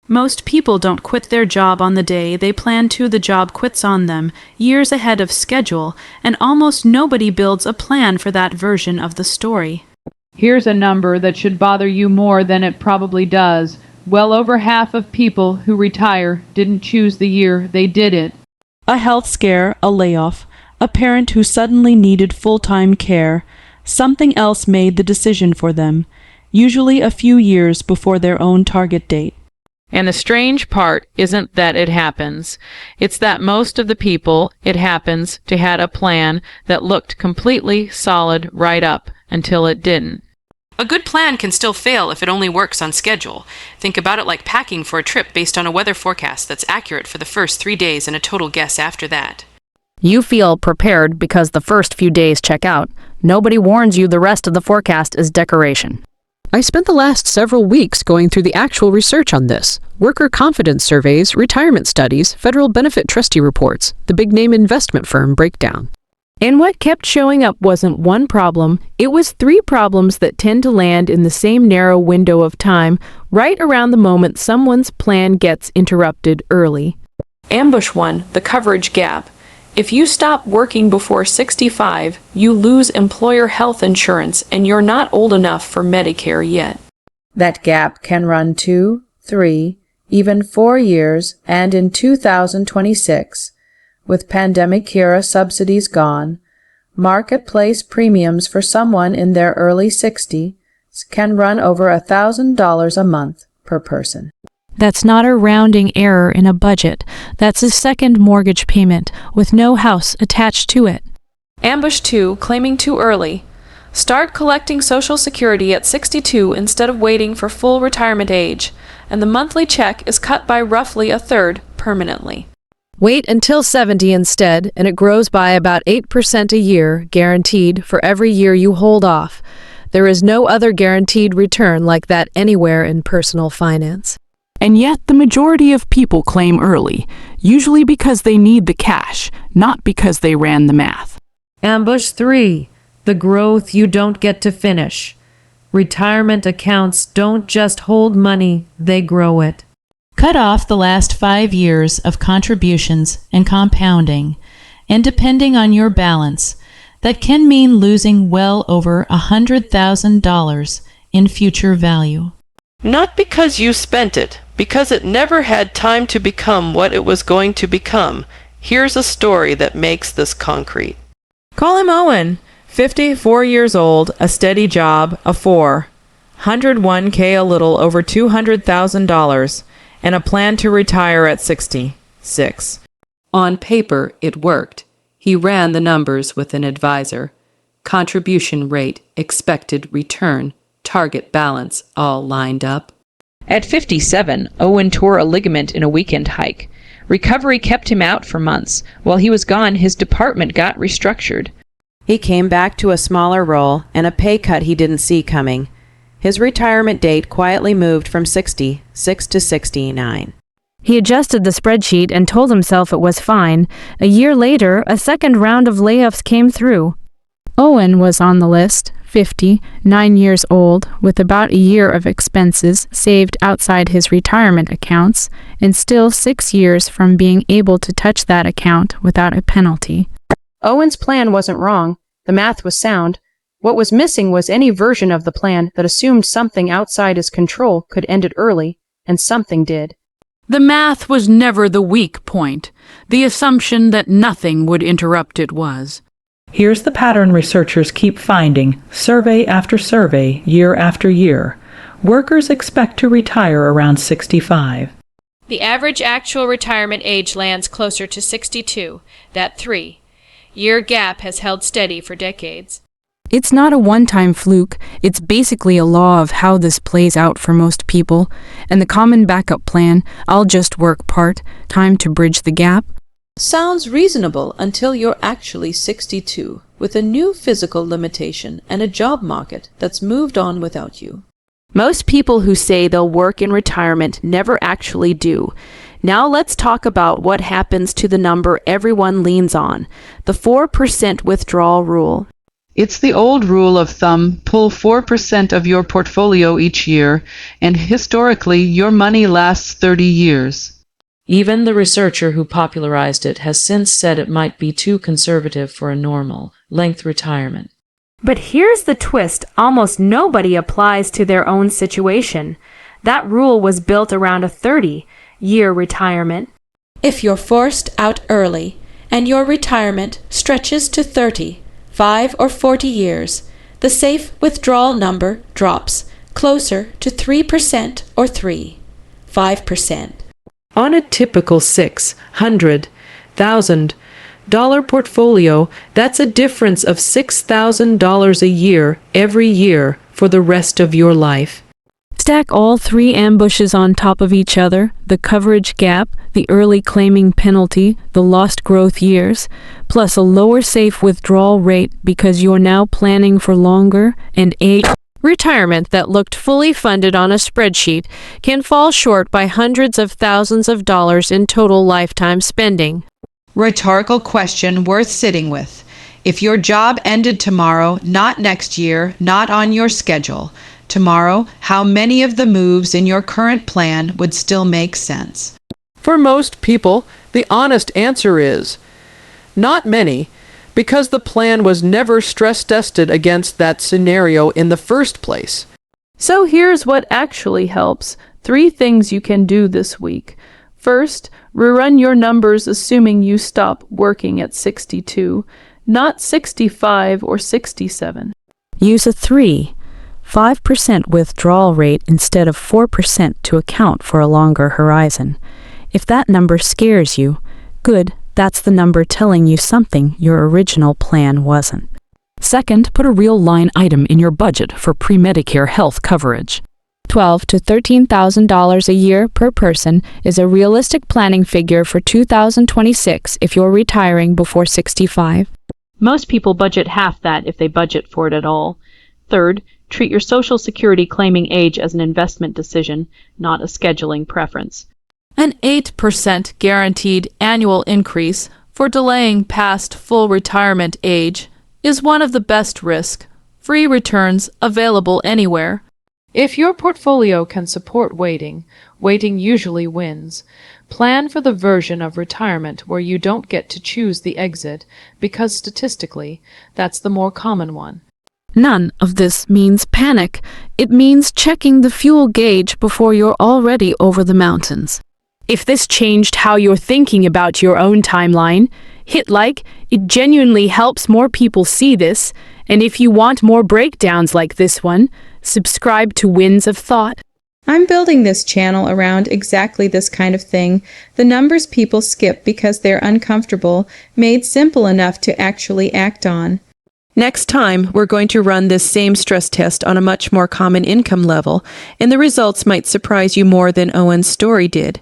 Most people don't quit their job on the day they plan to. The job quits on them, years ahead of schedule, and almost nobody builds a plan for that version of the story. Here's a number that should bother you more than it probably does. Well over half of people who retire didn't choose the year they did it. A health scare, a layoff, a parent who suddenly needed full-time care. Something else made the decision for them, usually a few years before their own target date. And the strange part isn't that it happens. It's that most of the people it happens to had a plan that looked completely solid right up until it didn't. A good plan can still fail if it only works on schedule. Think about it like packing for a trip based on a weather forecast that's accurate for the first 3 days and a total guess after that. You feel prepared because the first few days check out. Nobody warns you the rest of the forecast is decoration. I spent the last several weeks going through the actual research on this. Worker confidence surveys, retirement studies, federal benefit trustee reports, the big-name investment firm breakdown. And what kept showing up wasn't one problem, it was 3 problems that tend to land in the same narrow window of time, right around the moment someone's plan gets interrupted early. Ambush 1, the coverage gap. If you stop working before 65, you lose employer health insurance and you're not old enough for Medicare yet. That gap can run 2, 3, even 4 years, and in 2026, with pandemic era subsidies gone, marketplace premiums for someone in their early 60s can run over $1,000 a month per person. That's not a rounding error in a budget. That's a second mortgage payment with no house attached to it. Ambush 2, claiming too early. Start collecting Social Security at 62 instead of waiting for full retirement age, and the monthly check is cut by roughly a third permanently. Wait until 70 instead, and it grows by about 8% a year, guaranteed, for every year you hold off. There is no other guaranteed return like that anywhere in personal finance. And yet the majority of people claim early, usually because they need the cash, not because they ran the math. Ambush 3, the growth you don't get to finish. Retirement accounts don't just hold money, they grow it. Cut off the last 5 years of contributions and compounding, and depending on your balance, that can mean losing well over $100,000 in future value. Not because you spent it, because it never had time to become what it was going to become. Here's a story that makes this concrete. Call him Owen, 54 years old, a steady job, a 4, 101K, a little over $200,000, and a plan to retire at 66. On paper, it worked. He ran the numbers with an advisor. Contribution rate, expected return, target balance, all lined up. At 57, Owen tore a ligament in a weekend hike. Recovery kept him out for months. While he was gone, his department got restructured. He came back to a smaller role and a pay cut he didn't see coming. His retirement date quietly moved from 66 to 69. He adjusted the spreadsheet and told himself it was fine. A year later, a second round of layoffs came through. Owen was on the list, 50, 9 years old, with about a year of expenses saved outside his retirement accounts, and still 6 years from being able to touch that account without a penalty. Owen's plan wasn't wrong. The math was sound. What was missing was any version of the plan that assumed something outside his control could end it early, and something did. The math was never the weak point. The assumption that nothing would interrupt it was. Here's the pattern researchers keep finding, survey after survey, year after year. Workers expect to retire around 65. The average actual retirement age lands closer to 62, that 3-year gap has held steady for decades. It's not a one-time fluke, it's basically a law of how this plays out for most people, and the common backup plan, I'll just work part-time to bridge the gap, Sounds reasonable until you're actually 62, with a new physical limitation and a job market that's moved on without you. Most people who say they'll work in retirement never actually do. Now let's talk about what happens to the number everyone leans on, the 4% withdrawal rule. It's the old rule of thumb, pull 4% of your portfolio each year, and historically your money lasts 30 years. Even the researcher who popularized it has since said it might be too conservative for a normal length retirement. But here's the twist: almost nobody applies to their own situation. That rule was built around a 30-year retirement. If you're forced out early and your retirement stretches to 30, 5 or 40 years, the safe withdrawal number drops closer to 3% or 5%. On a typical $600,000 portfolio, that's a difference of $6,000 a year every year for the rest of your life. Stack all three ambushes on top of each other: the coverage gap, the early claiming penalty, the lost growth years, plus a lower safe withdrawal rate because you're now planning for longer, and a retirement that looked fully funded on a spreadsheet can fall short by hundreds of thousands of dollars in total lifetime spending. Rhetorical question worth sitting with. If your job ended tomorrow, not next year, not on your schedule, tomorrow, how many of the moves in your current plan would still make sense? For most people, the honest answer is not many, because the plan was never stress-tested against that scenario in the first place. So here's what actually helps. 3 things you can do this week. First, rerun your numbers assuming you stop working at 62, not 65 or 67. Use a 5% withdrawal rate instead of 4% to account for a longer horizon. If that number scares you, good, that's the number telling you something your original plan wasn't. Second, put a real line item in your budget for pre-Medicare health coverage. $12,000 to $13,000 a year per person is a realistic planning figure for 2026 if you're retiring before 65. Most people budget half that if they budget for it at all. Third, treat your Social Security claiming age as an investment decision, not a scheduling preference. An 8% guaranteed annual increase for delaying past full retirement age is one of the best risk-free returns available anywhere. If your portfolio can support waiting, waiting usually wins. Plan for the version of retirement where you don't get to choose the exit, because statistically, that's the more common one. None of this means panic. It means checking the fuel gauge before you're already over the mountains. If this changed how you're thinking about your own timeline, hit like. It genuinely helps more people see this. And if you want more breakdowns like this one, subscribe to Winds of Thought. I'm building this channel around exactly this kind of thing. The numbers people skip because they're uncomfortable, made simple enough to actually act on. Next time, we're going to run this same stress test on a much more common income level, and the results might surprise you more than Owen's story did.